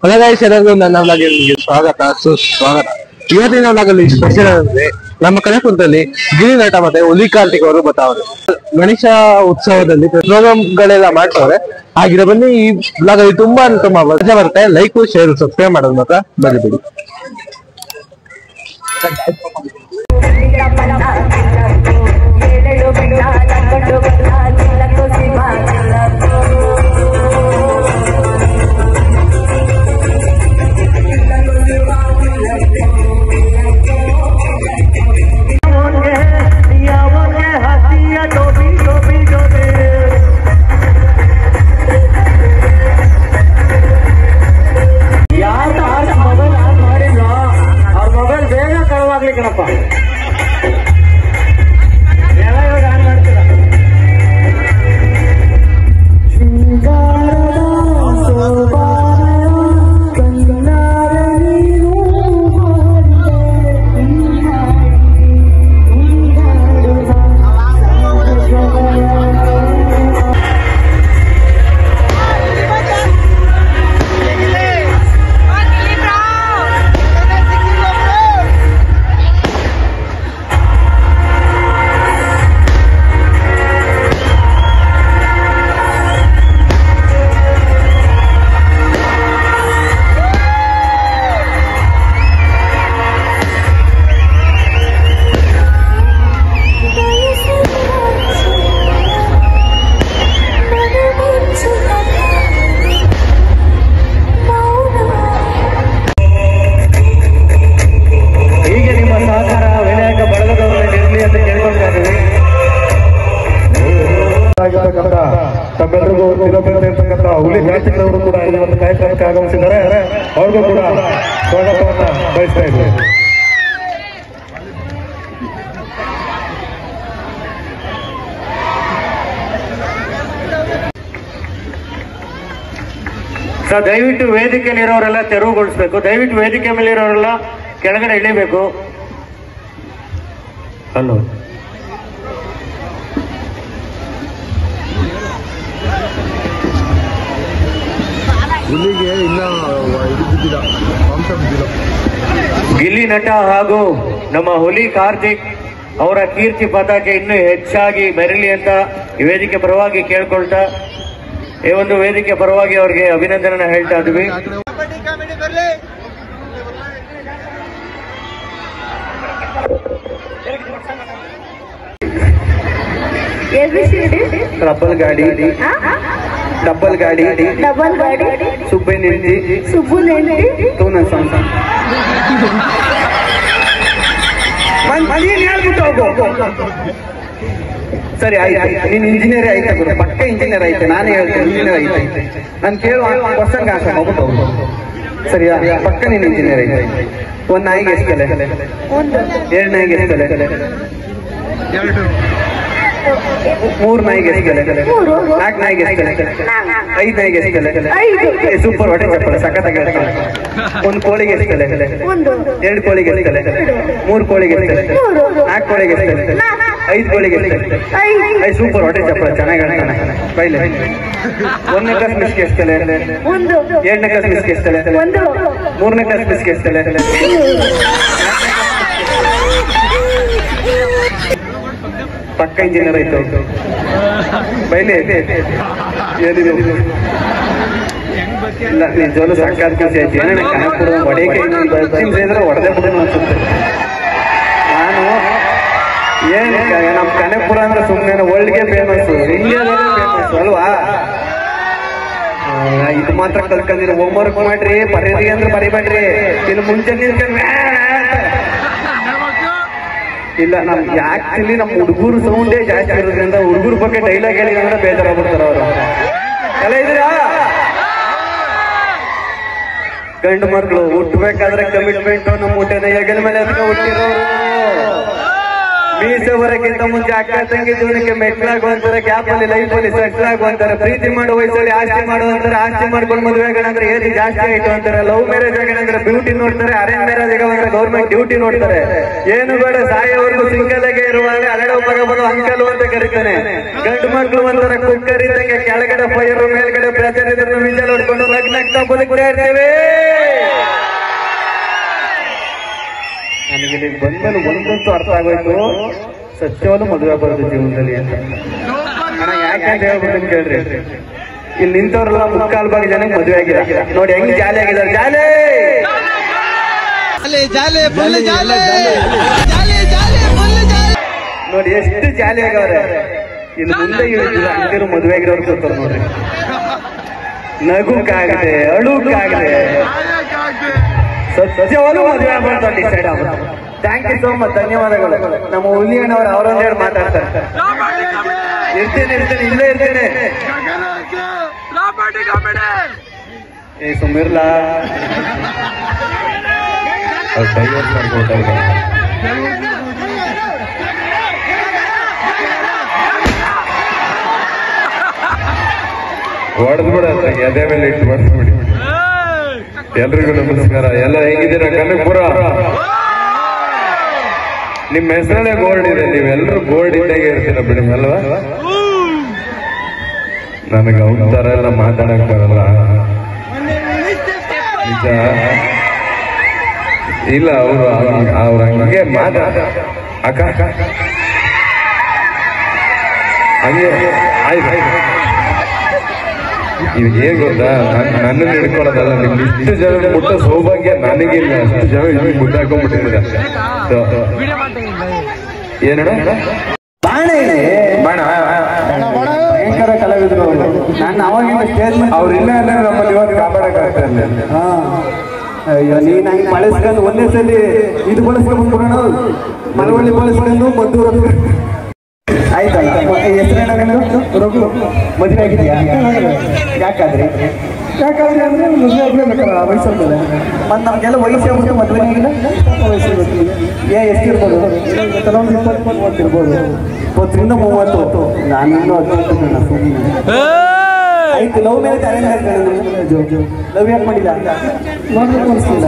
ಎಲ್ಲರಿಗೂ ನನ್ನ ವ್ಲಾಗಿಗೆ ಸ್ವಾಗತ ಸುಸ್ವಾಗತ. ಇವತ್ತಿನ ವ್ಲಾಗಲ್ಲಿ ಸ್ಪೆಷಲ್ ಅಂದ್ರೆ ನಮ್ಮ ಕನಕಪುರದಲ್ಲಿ ಗಿರಿ ನಟ ಮತ್ತೆ ಹುಲಿ ಕಾರ್ತಿಕ್ ಅವರು ಬರ್ತಾವ್ರೆ. ಗಣೇಶ ಉತ್ಸವದಲ್ಲಿ ಪ್ರೋಗ್ರಾಮ್ಗಳೆಲ್ಲ ಮಾಡ್ತಾವ್ರೆ. ಹಾಗಿರೋ ಬನ್ನಿ ಈ ವ್ಲಾಗ್ ಅಲ್ಲಿ ತುಂಬಾ ಮಜಾ ಬರುತ್ತೆ. ಲೈಕ್ ಶೇರ್ ಸಬ್ಸ್ಕ್ರೈಬ್ ಮಾಡೋದು ಮಾತ್ರ ಮರಿಬೇಡಿ. ತಮ್ಮೆಲ್ಲರಿಗೂ ಇರಬೇಕಿರ್ತಕ್ಕಂಥ ಹುಲಿ ಕಾರ್ತಿಕ್ ಅವರು ಕೂಡ ಈ ಒಂದು ಕಾರ್ಯಕ್ರಮಕ್ಕೆ ಆಗಮಿಸಿದ್ದಾರೆ. ಅವ್ರಿಗೂ ಕೂಡ ಸ್ವಾಗತವನ್ನ ಬಯಸ್ತಾ ಇದ್ದಾರೆ. ಸರ್ ದಯವಿಟ್ಟು ವೇದಿಕೆಯಲ್ಲಿರೋರೆಲ್ಲ ತೆರವುಗೊಳಿಸಬೇಕು. ದಯವಿಟ್ಟು ವೇದಿಕೆ ಮೇಲೆ ಇರೋರೆಲ್ಲ ಕೆಳಗಡೆ ಇಳಿಬೇಕು. ಹಲೋ ಹುಲಿಗೆ ಇನ್ನ ಗಿಲ್ಲಿ ನಟ ಹಾಗೂ ನಮ್ಮ ಹುಲಿ ಕಾರ್ತಿಕ್ ಅವರ ಕೀರ್ತಿ ಪತಾಕೆ ಇನ್ನೂ ಹೆಚ್ಚಾಗಿ ಮೆರಲಿ ಅಂತ ಈ ವೇದಿಕೆ ಪರವಾಗಿ ಕೇಳ್ಕೊಳ್ತಾ ಈ ಒಂದು ವೇದಿಕೆ ಪರವಾಗಿ ಅವರಿಗೆ ಅಭಿನಂದನೆ ಹೇಳ್ತಾ ಇದ್ವಿ. ಡಬಲ್ ಗಾಡಿ ಸುಬ್ಬೆ ನೆಂಟಿ ತೂನ ಸಂಸ ಹೇಳ್ಬಿಟ್ಟು ಹೋಗು. ಸರಿ ಆಯ್ತು, ನೀನ್ ಇಂಜಿನಿಯರ್ ಆಯ್ತಾ ಗುರು, ಪಕ್ಕ ಇಂಜಿನಿಯರ್ ಆಯ್ತು. ನಾನೇ ಹೇಳ್ತೇನೆ ಇಂಜಿನಿಯರ್ ಆಯ್ತು. ನಾನು ಕೇಳುವ ಕ್ವಶನ್ಗೆ ಆನ್ಸರ್ ಹೋಗ್ಬಿಟ್ಟು ಹೋಗು. ಸರಿಯಾ? ಪಕ್ಕ ನೀನ್ ಇಂಜಿನಿಯರ್ ಆಯ್ತು. ಒಂದ್ ನಾಯಿಗೆ ಎಷ್ಟು ತಲೆ? ಎರಡು ನಾಯಿಗೆ ಎಷ್ಟು ತಲೆ? ಮೂರ್ ನಾಯಿಗೆ ಎಷ್ಟು ತಲೆ? ನಾಲ್ಕು ನಾಯಿಗೆ ಎಷ್ಟು ತಲೆ? ಐದು ನಾಯಿಗೆ ಎಷ್ಟು ತಲೆ? ಸೂಪರ್, ಹೊಟ್ಟೆ ಚಪ್ಪಲ ಸಖತ್ತಾಗಿ ಹೇಳ್ತಾರೆ. ಒಂದ್ ಕೋಳಿಗೆ ಎಷ್ಟು ತಲೆ? ಎರಡು ಕೋಳಿಗೆ ಎಷ್ಟು ತಲೆ? ಮೂರ್ ಕೋಳಿಗೆ ಎಷ್ಟು ತಲೆ? ನಾಲ್ಕು ಕೋಳಿಗೆ ಎಷ್ಟು ತಲೆ? ಐದು ಕೋಳಿಗೆ ಎಷ್ಟು ತಲೆ? ಸೂಪರ್, ಹೊಟ್ಟೆ ಚಪ್ಪಲ ಚೆನ್ನಾಗಿ ಹೇಳ್ತಾನೆ. ಬೈಲೆ ಒಂದನೇ ಕ್ಲಾಸ್ ಮಿಸ್ಗೆ ಎಷ್ಟು ತಲೆ? ಎರಡನೇ ಕ್ಲಾಸ್ ಮಿಸ್ಗೆ ಎಷ್ಟು ತಲೆ? ಮೂರನೇ ಕ್ಲಾಸ್ ಮಿಸ್ಗೆ ಎಷ್ಟು ತಲೆ? ಪಕ್ಕ ಇಂಜಿನಿಯರ್ ಆಯ್ತು. ಬೈಲಿ ಏನಿದೆ ಇಲ್ಲ ನಿಜವಲ್ಲೂ ಸಾಕಾದ ಕೆಲಸ ಆಯ್ತು. ಏನೇನ ಕನಕಪುರ ಒಡೆಗೆ ಇದ್ರೆ ಹೊಡೆದೇ ಬಿಡೋಣ ಅನ್ಸುತ್ತೆ. ನಾನು ಏನ್ ನಮ್ ಕನಕಪುರ ಅಂದ್ರೆ ಸುಮ್ಮನೆ ವರ್ಲ್ಡ್ಗೆ ಫೇಮಸ್, ಇಂಡಿಯಾದಲ್ಲೇ ಫೇಮಸ್ ಅಲ್ವಾ? ಇದು ಮಾತ್ರ ಕಲ್ಕೊಂಡಿರಿ. ಹೋಮ್ವರ್ಕ್ ಮಾಡ್ರಿ, ಬರೀರಿ ಅಂದ್ರೆ ಬರಿಬೇಡ್ರಿ. ಇನ್ನು ಮುಂಚೆ ಇಲ್ಲ, ನಮ್ ಆಕ್ಚುಲಿ ನಮ್ ಹುಡುಗರು ಸೌಂಡೇ ಜಾಸ್ತಿ ಇರೋದ್ರಿಂದ ಹುಡುಗರ ಬಗ್ಗೆ ಡೈಲಾಗ್ ಹೇಳಿದ್ರೆ ಅಂದ್ರೆ ಬೇಜಾರಾಗ್ಬಿಡ್ತಾರ ಅವರು. ಎಲ್ಲ ಇದ್ದೀರಾ? ಗಂಡು ಮಕ್ಕಳು ಹುಟ್ಟಬೇಕಾದ್ರೆ ಕಮಿಟ್ಮೆಂಟ್ ನಮ್ಮ ಊಟದ ಹೆಗಲ ಮೇಲೆ ಅದಕ್ಕೆ ಹುಟ್ಟಿರೋರು. ಮೀಸೆ ಬರಕ್ಕಿಂತ ಮುಂಚೆ ಅಕ್ಕ ತಂಗಿ ಜೀವನಕ್ಕೆ ಮೆಟ್ಲಾಗುವಂತಾರೆ, ಗ್ಯಾಪ್ ಅಲ್ಲಿ ಲೈಫ್ ಅಲ್ಲಿ ಸೆಟ್ಲ್ ಆಗುವಂತಾರೆ. ಪ್ರೀತಿ ಮಾಡೋ ವಯಸ್ಸಲ್ಲಿ ಆಸ್ತಿ ಮಾಡುವಂತಾರೆ, ಆಸ್ತಿ ಮಾಡ್ಕೊಂಡು ಮದುವೆ ಆಗೋಣಂದ್ರೆ ಏಜ್ ಜಾಸ್ತಿ ಆಯ್ತು ಅಂತಾರೆ. ಲವ್ ಮ್ಯಾರೇಜ್ ಆಗೋಣಂದ್ರೆ ಬ್ಯೂಟಿ ನೋಡ್ತಾರೆ, ಅರೇಂಜ್ ಮ್ಯಾರೇಜ್ ಆಗೋಂದ್ರೆ ಗೌರ್ಮೆಂಟ್ ಡ್ಯೂಟಿ ನೋಡ್ತಾರೆ. ಏನು ಬೇಡ ಸಾಯೋವರೆಗೂ ಸಿಂಗಲ್ ಆಗಿ ಇರುವಾಗ ಅರಡೋ ಮಗ ಬಂದು ಅಂಕಲ್ ಅಂತ ಕರೀತಾನೆ. ಗಂಡು ಮಕ್ಕಳು ಒಂಥರ ಕುಕ್ಕರ್ ಇದ್ದಂಗೆ ಕೆಳಗಡೆ ಫೈರ್ ಮೇಲ್ಗಡೆ ಪ್ರೆಷರ್ ಇದ್ರು ವಿಜಲ್ ಹೊಡ್ಕೊಂಡು ಲಗ್ನ ಬದುಕ್ತಾ ಇರ್ತೇವೆ. ಇಲ್ಲಿ ಬಂದ್ಮೇಲೆ ಒಂದಂತೂ ಅರ್ಥ ಆಗೋಯ್ತು, ಸತ್ಯವನ್ನು ಮದುವೆ ಬರೋದು ಜೀವನದಲ್ಲಿ ಅಂತ. ಅಣ್ಣ ಯಾಕೆ ಅಂತ ಹೇಳ್ಬಿಟ್ಟು ಕೇಳ್ರಿ, ಇಲ್ಲಿ ನಿಂತವ್ರೆಲ್ಲ ಮುಕ್ಕಾಲು ಭಾಗ ಜನ ಮದುವೆ ಆಗಿಲ್ಲ ನೋಡಿ, ಹೆಂಗ್ ಜಾಲಿ ಆಗಿದ್ದಾರೆ. ನೋಡಿ ಎಷ್ಟು ಜಾಲಿ ಆಗವ್ರೆ. ಇನ್ನು ಮುಂದೆ ಹಂಗಿರು ಮದುವೆ ಆಗಿರೋರು ಕೂತಾರೆ ನೋಡ್ರಿ, ನಗುಕ್ಕಾಗದೆ ಅಳುಕ್ಕಾಗದೆ ಸತ್ಯವಾಗೂ ಮದುವೆ ಆಗ್ಬಾರ್ದು ಡಿಸೈಡ್ ಆಗ್ಬೋದು. ಥ್ಯಾಂಕ್ ಯು ಸೋ ಮಚ್, ಧನ್ಯವಾದಗಳು. ನಮ್ಮ ಹುಲಿಯಣ್ಣವ್ರು ಅವರೊಂದು ಹೇಳಿ ಮಾತಾಡ್ತಾರೆ. ಇರ್ತೇನೆ ಇಲ್ಲೇ ಇರ್ತೇನೆ. ಏ ಸುಮ್ಮಿರ್ಲಾ, ಹೊಡೆದ್ಬಿಡ ಎದೆ ಮೇಲೆ ಇಟ್ಟು ಹೊಡೆದ್ಬಿಡಿ. ಎಲ್ರಿಗೂ ನಮಸ್ಕಾರ. ಎಲ್ಲ ಹೇಗಿದ್ದೀರಾ ಕನಕಪುರ? ನಿಮ್ಮ ಹೆಸರಲ್ಲೇ ಗೋಲ್ಡ್ ಇದೆ, ನೀವೆಲ್ಲರೂ ಗೋಲ್ಡ್ ಇದ್ದಾಗೆ ಇರ್ತೀರ ಬಿಡಿ ಅಲ್ವಾ? ನನಗೆ ಅವ್ರ ತರ ಎಲ್ಲ ಮಾತಾಡಕ್ ಬರಲ್ಲ ನಿಜ. ಇಲ್ಲ ಅವ್ರ ಹಂಗೆ ಮಾತಾಡ ಅಕ್ಕ ಹಂಗೆ ಆಯ್ತು. ಇದು ಏನ್ ಗೊತ್ತಾ, ನನ್ನನ್ನು ಹಿಡ್ಕೊಳ್ಳೋದಲ್ಲ, ನಿಮ್ಗೆ ಇಷ್ಟು ಜನ ಮುಟ್ಟ ಸೌಭಾಗ್ಯ ನನಗಿಲ್ಲ. ಅಷ್ಟು ಜನ ಇಲ್ಲಿ ಮುದ್ದಾಕೊಂಡ್ಬಿಟ್ಟಿದ್ದೀರ. ಏನಡ ಬಾಣ ಭಯಂಕರ ಕಲಾವಿದರು ಅವರು. ನಾನು ಅವಾಗಿಂದ ಸ್ಟೇಜ್ ಅವ್ರು ಇಲ್ಲ ಅಂದ್ರೆ ನಮ್ಮಲ್ಲಿ ಇವಾಗ ಕಾಪಾಡಕ್ಕಾಗ್ತಾ ಇಲ್ಲ. ಅಯ್ಯೋ ನೀನ್ ಹಂಗೆ ಬಳಸ್ಕೊಂಡು ಒಂದೇ ಸಲ ಇದು ಬಳಸ್ಕೊಂಡ್ಬಿಡೋಣ, ಮಳವಳ್ಳಿ ಬಳಸ್ಕೊಂಡು ಮದ್ದೂರು. ಆಯ್ತಲ್ಲ, ಹೆಸರೇನಾಗಂದು ರಘು ಮದುವೆ ಆಗಿದೆಯಾ? ಯಾಕಾದ್ರೆ ಅಂದ್ರೆ ಮದುವೆ ಆಗ್ಲೇಬೇಕಲ್ಲ ವಯಸ್ಸಲ್ಲಿ. ಮತ್ತೆ ನಮ್ಗೆಲ್ಲ ವಯಸ್ಸು ಆಗ್ಬಿಟ್ಟು ಮದುವೆ ಆಗಿಲ್ಲ. ವಯಸ್ಸು ಎಷ್ಟಿರ್ಬೋದು? ಕೆಲವೊಂದು 20-30 ಇರ್ಬೋದು, 20ರಿಂದ 30. ನಾನಿನ್ನೂ 18 ಆಯ್ತು. ಲವ್ ಮೇಲೆ ಲವ್ ಯಾಕೆ ಮಾಡಿಲ್ಲ? ನೋಡ್ಬೇಕು ಅನಿಸ್ತಿಲ್ಲ.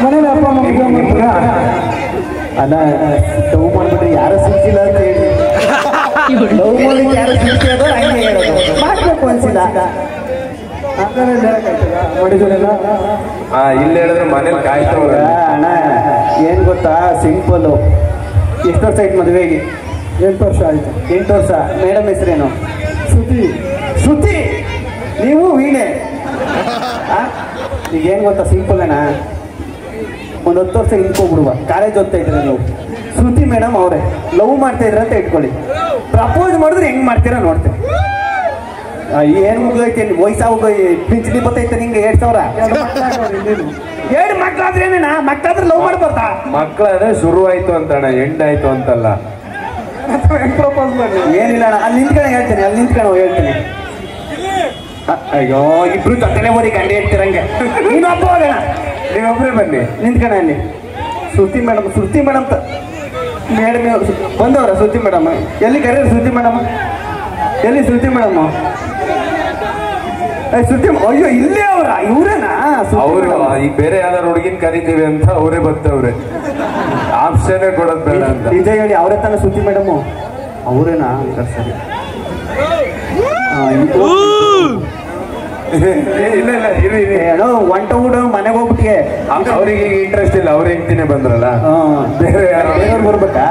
ಮನೇಲಿ ಅಪ್ಪ ಅಮ್ಮ ಅಲ್ಲ, ಲವ್ ಮಾಡ್ಬಿಟ್ರೆ ಯಾರು ಸಿಕ್ಕಿಲ್ಲ ಅಂತ ಹೇಳಿ ಲವ್ ಮಾಡಿ ಯಾರು ಸಿಕ್ಕಿರೋದು ಹಂಗೆ ಹೇಳೋದು, ಮಾಡ್ಬೇಕು ಅನ್ಸಿಲ್ಲ. ನೋಡಿದ್ರೆಲ್ಲ ಇಲ್ಲಿ ಹೇಳಿದ್ರೆ ಮನೇಲಿ ಕಾಯ್ತವ್ರ. ಅಣ್ಣ ಏನ್ ಗೊತ್ತಾ, ಸಿಂಪಲ್. ಎಷ್ಟು ವರ್ಷ ಆಯ್ತು ಮದುವೆಗೆ? 8 ವರ್ಷ ಆಯ್ತು. 8 ವರ್ಷ. ಮೇಡಮ್ ಹೆಸರೇನು? ಶ್ರುತಿ. ನೀವು ವೀಣೆ. ಈಗ ಏನ್ ಗೊತ್ತಾ, ಸಿಂಪಲ್ ಅಣ್ಣ. ಒಂದು 10 ವರ್ಷ ಇಟ್ಕೊಬಿಡುವ. ಕಾಲೇಜ್ ಓದ್ತಾ ಇದ್ರೆ ನೀವು, ಶ್ರುತಿ ಮೇಡಮ್ ಅವರೇ ಲವ್ ಮಾಡ್ತಾ ಇದ್ರ ಅಂತ ಇಟ್ಕೊಳ್ಳಿ. ಪ್ರಪೋಸ್ ಮಾಡಿದ್ರೆ ಹೆಂಗ್ ಮಾಡ್ತೀರಾ ನೋಡ್ತೀನಿ. ಏನ್ ಮುಗ್ದೈತೆ ವಯಸ್ಸಾಗ ಪಿಂಚಣಿ ಬತ್ತೈತೆ ನಿಂಗೆ 2,000. 2 ಮಕ್ಳಾದ್ರೆ ಏನೇನಾ? ಮಕ್ಳಾದ್ರೆ ಲವ್ ಮಾಡ್ಬಾರ್ದಾ? ಮಕ್ಳಾದ್ರೆ ಶುರು ಆಯ್ತು ಅಂತಣ್ಣ, ಎಂಡ್ ಆಯ್ತು ಅಂತಲ್ಲ. ಪ್ರಪೋಸ್ ಮಾಡಿ ಏನಿಲ್ಲ ಅಣ್ಣ, ಅಲ್ಲಿ ನಿಂತ್ಕೊಂಡು ಹೇಳ್ತೀನಿ, ಅಲ್ಲಿ ನಿಂತ್ಕೊಂಡು ಹೇಳ್ತೀನಿ. ಅಯ್ಯೋ ಇಬ್ರು ಜೊತೆಲೆ ಓದಿ ಗಂಡಿ ಹೇಳ್ತಿರಂಗೆ. ನೀನೊಬ್ಬ ಹೋಗೋಣ, ನೀವೊಬ್ಬರೇ ಬನ್ನಿ ನಿಂತ್ಕಣ. ಅಲ್ಲಿ ಶ್ರುತಿ ಮೇಡಮ್ ಮೇಡಮ್ ಬಂದವ್ರ? ಶ್ರುತಿ ಮೇಡಮ್ ಎಲ್ಲಿ ಕರೀರಿ? ಶ್ರುತಿ ಮೇಡಮ್ ಎಲ್ಲಿ? ಶ್ರುತಿ ಮೇಡಮ್ ಅಯ್ಯೋ ಇಲ್ಲೇ ಅವ್ರ? ಇವ್ರೇನಾ ಅವರು? ಈಗ ಬೇರೆ ಯಾವ್ದಾರು ಹುಡುಗಿನ ಕರಿತೀವಿ ಅಂತ ಅವರೇ ಬರ್ತವ್ರೆ, ಆಪ್ಷನ್ ಕೊಡೋದ್ ಬೇಡ ಅಂತ. ನಿಜ ಹೇಳಿ, ಅವರೇ ತಾನೆ ಶ್ರುತಿ ಮೇಡಮ್? ಅವರೇನಾ? ಸರಿ. ಇಲ್ಲ ಇರಿ ಏನೋ ಒಂಟ ಊಟ ಮನೆಗೆ ಹೋಗ್ಬಿಟ್ಟಿಗೆ. ಅವ್ರಿಗೆ ಇಂಟ್ರೆಸ್ಟ್ ಇಲ್ಲ, ಅವ್ರ ಹೆಂಡ್ತಿನೇ ಬಂದ್ರಲ್ಲ, ಬೇರೆ ಯಾರು ಬರ್ಬೇಕಾ?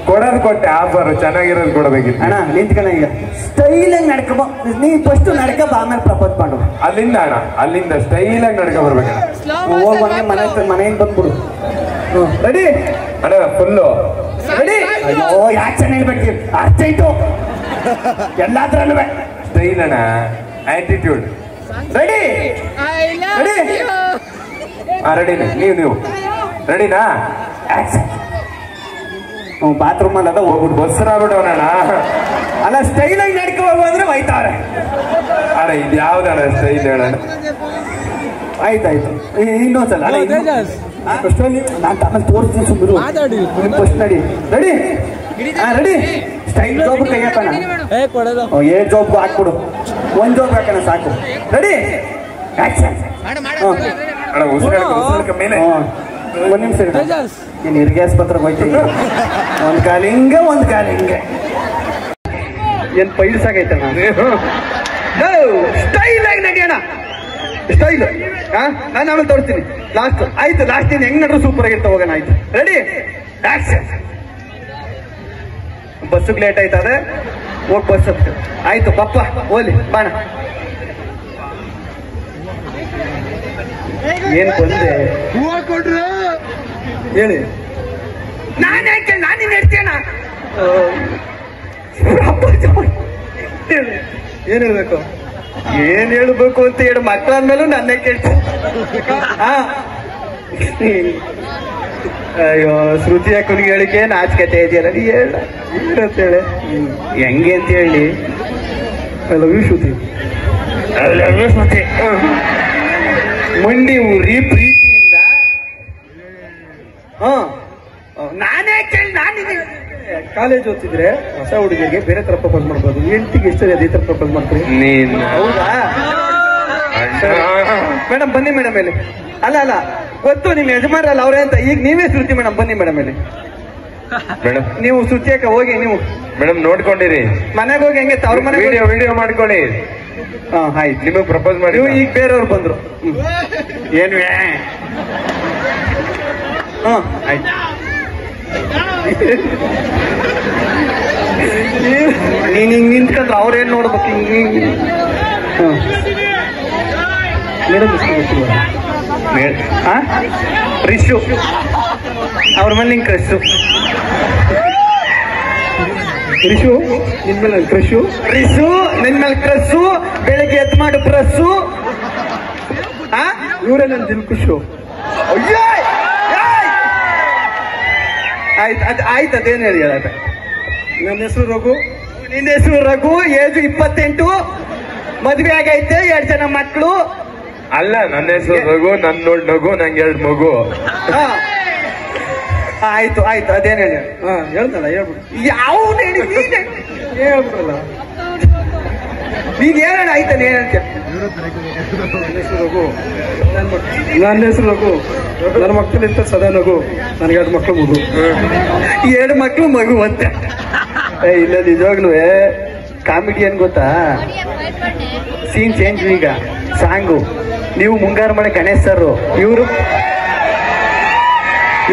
ಕೊಡೋದು ಕೊಟ್ಟೆ, ಆಫರ್ ಚೆನ್ನಾಗಿರೋದು ಕೊಡಬೇಕಿತ್ತು. ಅಣ್ಣ ನಿಂತ್ಕಣ, ಈಗ ಸ್ಟೈಲ್ ಆಗಿ ನಡ್ಕಬ. ನೀ ಫಸ್ಟ್ ನಡ್ಕಬ, ಆಮೇಲೆ ಪ್ರಪೋಸ್ ಮಾಡು. ಅಲ್ಲಿಂದ ಅಣ್ಣ, ಅಲ್ಲಿಂದ ಸ್ಟೈಲ್ ಆಗಿ ನಡ್ಕೊ ಬರ್ಬೇಕಣ್ಣ. ಹೋಗಿ ಮನೆಯಿಂದ ಬಂದ್ಬಿಡು. ರೆಡಿ ಅಣ್ಣ? Full ready? ಅಯ್ಯೋ ಯಾಕೆ ಚೆನ್ನಾಗಿ ಹೇಳ್ಬೇಕು, ಅರ್ಜೆಂಟು ಎಲ್ಲಾದ್ರಲ್ಲೂ ಸ್ಟೈಲ್ ಅಣ್ಣ, ಆಟಿಟ್ಯೂಡ್. ರೆಡಿ ರೆಡಿ ರೆಡಿನ? ನೀವು ರೆಡಿನಾ? ಬಾತ್ರೂಮ್ ಅಲ್ಲ ಹೋಗ್ಬಿಟ್ಟು ಬಸ್ರಾಗ್ಬಿಟ್ಟವನಣ್ಣ. ಅಲ್ಲ ಸ್ಟೈಲ್ ಆಗಿ ನಡ್ಕೊ ಹೋಗುವ ಅಂದ್ರೆ ಒಯ್ತಾವ್ರೆ. ಅಣ್ಣ ಇದು ಯಾವ್ದಣ್ಣ ಸ್ಟೈಲ್ ಹೇಳಣ್ಣ? ಆಯ್ತಾಯ್ತು, ಇನ್ನೊಂದ್ಸಲ ನಾನು ಆಮೇಲೆ ತೋರಿಸ್ತೀನಿ, ಸುಮ್ಮರು ಫಸ್ಟ್ ನಡಿ. Ready ready? ಸ್ಟೈಲ್ ಜಾಬ್ ಕೈ ಹಾಕೋಣ. 7 ಜಾಬ್ಗೂ ಹಾಕ್ಬಿಡು, 1 ಜಾಬ್ ಹಾಕೋಣ ಸಾಕು. ರೆಡಿ? ಅಣ್ಣ ಉಸಿರಾಡ್ಕ ಮೇಲೆ 1 ನಿಮಿಷ. ನೀನು ಹೆರಿಗೆ ಆಸ್ಪತ್ರೆಗೆ ಹೋಯ್ತೀನಿ. ಒಂದು ಕಾಲು ಹಿಂಗೆ, ಒಂದು ಕಾಲು ಹಿಂಗೆ. ಏನು ಪೈಲ್ಸಾಗೈತಣ್ಣ? ಸ್ಟೈಲ್ ಆಗಿ ನಡಿಯೋಣ. ಸ್ಟೈಲ್. ನಾನು ಆಮೇಲೆ ತೋರಿಸ್ತೀನಿ ಲಾಸ್ಟ್. ಆಯ್ತು, ಲಾಸ್ಟ್ ನೀನು ಹೆಂಗ್ ನಡ್ರು ಸೂಪರ್ ಆಗಿರ್ತಾ ಹೋಗೋಣ. ಆಯ್ತು, ರೆಡಿ ಆಕ್ಷನ್. ಬಸ್ಸಿಗೆ ಲೇಟ್ ಆಯ್ತದೆ, ಹೋಗ್ ಬಸ್ ಹತ್ತು. ಆಯ್ತು ಪಪ್ಪ ಓಲಿ ಬಾಣ. ಏನ್ ಬಂದೆ ಹೇಳಿ. ನಾನು ನಡ್ತೇನ ಏನ್ ಹೇಳ್ಬೇಕು, ಏನ್ ಹೇಳ್ಬೇಕು ಅಂತ ಹೇಳಿ ಮಕ್ಕಳಾದ್ಮೇಲೂ ನನ್ನೇ ಕೇಳ್ತೀನಿ. ಅಯ್ಯೋ ಶ್ರುತಿ ಅಕ್ಕನಿಗೆ ಹೇಳಿಕೆ ನಾಚಿಕತೆ ಇದೆಯಲ್ಲ, ನೀ ಏನಂತ ಹೇಳಿ ಹೆಂಗೆ ಅಂತ ಹೇಳಿ. ಐ ಲವ್ ಯು ಶ್ರುತಿ. ಮಂಡಿ ಊರಿ ಪ್ರೀತಿಯಿಂದ. ನಾನೇ ಕೇಳಿ ಕಾಲೇಜ್ ಓದ್ತಿದ್ರೆ ಹೊಸ ಹುಡುಗಿಗೆ ಬೇರೆ ತರ ಪ್ರಪೋಸ್ ಮಾಡ್ಬೋದು. ಹೆಂಡತಿಗೆ ಎಷ್ಟು ಅದೇ ತರ ಪ್ರಪೋಸ್ ಮಾಡ್ತೀರಿ? ಹೌದಾ ಮೇಡಮ್? ಬನ್ನಿ ಮೇಡಮ್ ಇಲ್ಲಿ. ಅಲ್ಲ ಗೊತ್ತು ನಿಮ್ ಯಜಮಾನರಲ್ಲ ಅವ್ರೆ ಅಂತ. ಈಗ ನೀವೇ ಶ್ರುತಿ ಮೇಡಮ್, ಬನ್ನಿ ಮೇಡಮ್ ಇಲ್ಲಿ. ಮೇಡಮ್ ನೀವು ಶ್ರುತಿಯಕ್ಕ ಹೋಗಿ ನೀವು ಮೇಡಮ್ ನೋಡ್ಕೊಂಡಿರಿ, ಮನೆಗೆ ಹೋಗಿ ಹೆಂಗೆ ಅವ್ರ ಮನೆ ವಿಡಿಯೋ ಮಾಡ್ಕೊಳ್ಳಿ. ಆಯ್ತು, ನಿಮಗೆ ಪ್ರಪೋಸ್ ಮಾಡಿ. ನೀವು ಈಗ ಬೇರೆಯವ್ರು ಬಂದ್ರು ಏನು? ಆಯ್ತು, ನೀನ್ ಹಿಂಗ್ ನಿಂತ್ಕೊಂಡ್ರೆ ಅವ್ರೇನ್ ನೋಡ್ಬೇಕು? ಹಿಂಗ್ ಮೇಡಮ್ ರಿಶು ಅವ್ರ ಮೇಲೆ ನಿಂಗೆ ಕ್ರಶು. ರಿಶು ನಿನ್ ಮೇಲೆ ಕ್ರಶು. ರಿಶು ನಿನ್ ಮೇಲೆ ಕ್ರಶು. ಬೆಳಿಗ್ಗೆ ಎದ್ದು ಮಾಡು ಪ್ರೆಸ್ಸು. ಇವರೇ ನನ್ ದಿಲ್ ಖುಷು. ಆಯ್ತು ಅದೇನು ಹೇಳಿ ಹೇಳ. ನನ್ನ ಹೆಸರು ರಘು. ನಿನ್ನ ಹೆಸರು ರಘು. ಏಜು 28. ಮದ್ವೆ ಆಗೈತೆ, 2 ಜನ ಮಕ್ಕಳು. ಅಲ್ಲ, ನನ್ನ ಹೆಸರು ರಘು. ನನ್ ನೋಡ್ ನಗು, ನಂಗೆ 2 ಮಗು. ಆಯ್ತು ಅದೇನು ಹೇಳಿ. ಹೇಳ್ದಲ್ಲ ಹೇಳ್ಬಿಡು. ಯಾವ್ದು ಹೇಳಿ ಹೇಳ್ಬಿಡಲ್ಲ ನೀನ್ ಹೇಳೋಣ. ಆಯ್ತಾನೆ ಏನಂತ. ನನ್ನ ಹೆಸರು ರಘು. ನನ್ನ ಮಕ್ಕಳಿಂತ ಸದಾ ನಗು. ನನಗೆ 2 ಮಕ್ಕಳು ಮಗು. 2 ಮಕ್ಕಳು ಮಗು ಅಂತೆ. ಇಲ್ಲ ನಿಜವಾಗ್ಲೂ ಕಾಮಿಡಿಯನ್ ಗೊತ್ತಾ? ಸೀನ್ ಚೇಂಜ್ ಈಗ. ಸಾಂಗು ನೀವು ಮುಂಗಾರು ಮಳೆ ಗಣೇಶ್ ಸರ್,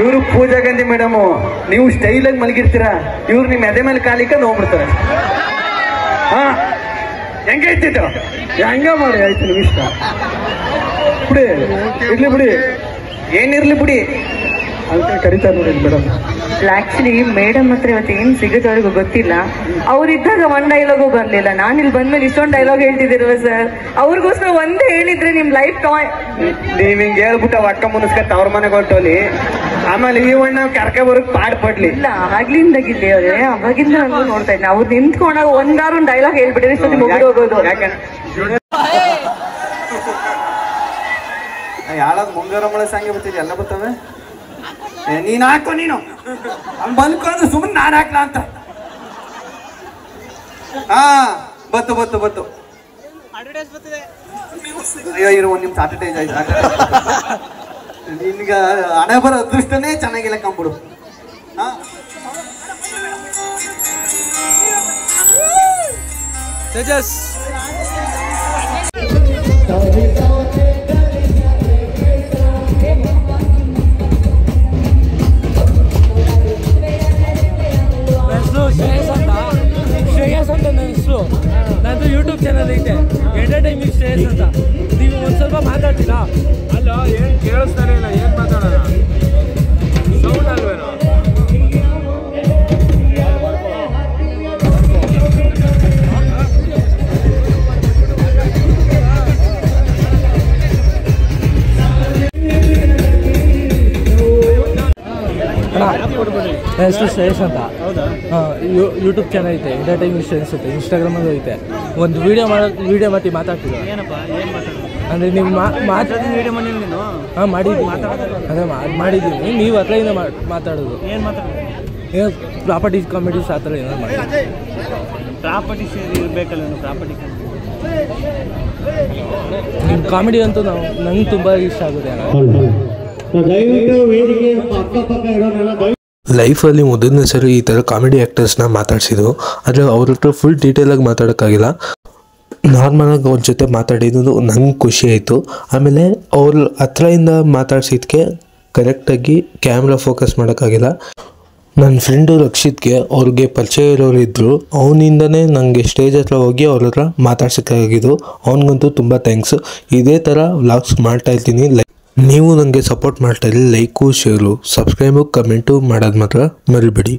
ಇವರು ಪೂಜಾ ಗಾಂಧಿ ಮೇಡಮು. ನೀವು ಸ್ಟೈಲಾಗಿ ಮಲಗಿರ್ತೀರಾ, ಇವ್ರು ನಿಮ್ ಎದೆ ಮೇಲೆ ಕಾಲಿಕ ನೋಡ್ಬಿಡ್ತಾರೆ. ಹೆಂಗೆ ಐತಿತ್ತು ಹೆಂಗ ಮಾಡಿ. ಆಯ್ತು ನಿಮ್ ಇಷ್ಟ ಬಿಡಿ, ಇರ್ಲಿ ಬಿಡಿ, ಏನಿರ್ಲಿ ಬಿಡಿ ಅಂತ ಕರೀತಾರೆ ನೋಡಿ ಮೇಡಮ್. ಆಕ್ಚುಲಿ ಮೇಡಮ್ ಹತ್ರ ಇವತ್ತು ಏನ್ ಸಿಗುತ್ತೆ ಅವ್ರಿಗೂ ಗೊತ್ತಿಲ್ಲ. ಅವ್ರಿದ್ದಾಗ 1 ಡೈಲಾಗು ಬರ್ಲಿಲ್ಲ. ನಾನು ಇಲ್ಲಿ ಬಂದ್ಮೇಲೆ ಇಷ್ಟೊಂದು ಡೈಲಾಗ್ ಹೇಳ್ತಿದ್ದೀರವ ಸರ್. ಅವ್ರಿಗೋಸ್ಕರ ಒಂದೇ ಹೇಳಿದ್ರೆ ನಿಮ್ ಲೈಫ್ ನೀವ್ ಹಿಂಗ್ ಹೇಳ್ಬಿಟ್ಟು ಅಕ್ಕ ಮುನಿಸ್ಕತ್ತ ಅವ್ರ ಮನೆಗೆ ಹೊಟ್ಟೋಲಿ. ಆಮೇಲೆ ಈ ಒಣ್ಣ ಕರ್ಕ ಬರೋಕ್ ಪಾಡ್ಪಡ್ಲಿ. ಇಲ್ಲ, ಆಗ್ಲಿಂದಾಗಿಲ್ಲಿ ಅವ್ರೆ, ಅವಾಗಿಂದ ನಾನು ನೋಡ್ತಾ ಇದ್ದೆ. ಅವ್ರು ನಿಂತ್ಕೊಂಡಾಗ ಒಂದಾರು ಡೈಲಾಗ್ ಹೇಳ್ಬಿಟ್ಟಿದ್ರೆ ಇಷ್ಟೊತ್ತಿ ಮುಗಿದು ಹೋಗೋದು. ಯಾಳದ್ ಮುಂಗಾರ ಮಳೆ ಸಾಂಗೆ ಬರ್ತಿದ್ದೆ, ಎಲ್ಲ ಬರ್ತವೆ. ನೀನ್ ಹಾಕೋ, ನೀನು ಬಂದ್ಕೊಂಡ್ರೆ ಸುಮ್ಮನೆ ನಾನು ಹಾಕ್ಲಾ ಅಂತ. ಬತ್ತು ಅಯ್ಯೋ ಇರೋ ಒಂದ್ ನಿಮ್ಗೆ ಅಡ್ವರ್ಟೈಸ್ ಆಯ್ತು. ನಿನ್ಗ ಹಣೆ ಬರೋ ಅದೃಷ್ಟನೇ ಚೆನ್ನಾಗಿಲ್ಲ ಕಂಬಿಡು. ತೇಜಸ್ ಶ್ರೇಯಸ್ ಅಂತ ನನ್ನ ಹೆಸರು. ನಂದು ಯೂಟ್ಯೂಬ್ ಚಾನಲ್ ಐತೆ, ಎಂಟರ್ಟೈನ್ಮೆಂಟ್ ಶ್ರೇಯಸ್ ಅಂತ. ನೀವು ಒಂದು ಸ್ವಲ್ಪ ಮಾತಾಡ್ತೀರಾ? ಅಲ್ಲ, ಏನು ಕೇಳಿಸ್ತಾನೆ ಇಲ್ಲ. ಏನು ಮಾತಾಡೋಣ? ಸೌಂಡ್ ಅಲ್ವೇನೋ? ನನ್ನ ಹೆಸರು ಶ್ರೇಯಸ್ ಅಂತ. ಯೂಟ್ಯೂಬ್ ಚಾನಲ್ ಐತೆ, ಎಂಟರ್ಟೈನ್ಮೆಂಟ್ ಶ್ರೇಯಸ್ ಐತೆ. ಇನ್ಸ್ಟಾಗ್ರಾಮಲ್ಲೂ ಐತೆ. ಒಂದು ವಿಡಿಯೋ ಮಾಡಿ ಮಾತಾಡ್ತೀವಿ. ಅಂದರೆ ನೀವು ಮಾಡಿದ್ದೀವಿ. ಅದೇ ಮಾಡಿದ್ದೀವಿ. ನೀವು ಹತ್ರದಿಂದ ಮಾತಾಡೋದು ಏನು ಪ್ರಾಪರ್ಟೀಸ್ ಕಾಮಿಡೀಸ್ ಆ ಥರ ಏನಾದ್ರು ಮಾಡಿ. ಪ್ರಾಪರ್ಟೀಸ್ ಇರಬೇಕಲ್ಲ, ಪ್ರಾಪರ್ಟಿ ನಿಮ್ಮ ಕಾಮಿಡಿ ಅಂತೂ ನಂಗೆ ತುಂಬ ಇಷ್ಟ ಆಗುತ್ತೆ. ಲೈಫಲ್ಲಿ ಮೊದಲನೇ ಸರಿ ಈ ಥರ ಕಾಮಿಡಿ ಆ್ಯಕ್ಟರ್ಸ್ನ ಮಾತಾಡ್ಸಿದ್ದು, ಆದರೆ ಅವ್ರ ಹತ್ರ ಫುಲ್ ಡೀಟೇಲಾಗಿ ಮಾತಾಡೋಕ್ಕಾಗಿಲ್ಲ. ನಾರ್ಮಲಾಗಿ ಅವ್ರ ಜೊತೆ ಮಾತಾಡಿದ್ದು ನಂಗೆ ಖುಷಿ ಆಯಿತು. ಆಮೇಲೆ ಅವ್ರ ಹತ್ರದಿಂದ ಮಾತಾಡ್ಸಿದ್ದಕ್ಕೆ ಕರೆಕ್ಟಾಗಿ ಕ್ಯಾಮ್ರಾ ಫೋಕಸ್ ಮಾಡೋಕ್ಕಾಗಿಲ್ಲ. ನನ್ನ ಫ್ರೆಂಡು ರಕ್ಷಿತ್ಗೆ ಅವ್ರಿಗೆ ಪರಿಚಯ ಇರೋರು ಇದ್ದರು, ಅವನಿಂದನೇ ನನಗೆ ಸ್ಟೇಜ್ ಹತ್ರ ಹೋಗಿ ಅವ್ರ ಹತ್ರ ಮಾತಾಡ್ಸೋಕ್ಕಾಗಿದ್ದು. ಅವನಿಗಂತೂ ತುಂಬ ಥ್ಯಾಂಕ್ಸ್. ಇದೇ ಥರ ವ್ಲಾಗ್ಸ್ ಮಾಡ್ತಾಯಿರ್ತೀನಿ. ನೀವು ನನಗೆ ಸಪೋರ್ಟ್ ಮಾಡ್ತಾಯಿರಿ. ಲೈಕು, ಶೇರು, ಸಬ್ಸ್ಕ್ರೈಬು, ಕಮೆಂಟು ಮಾಡೋದು ಮಾತ್ರ ಮರಿಬೇಡಿ.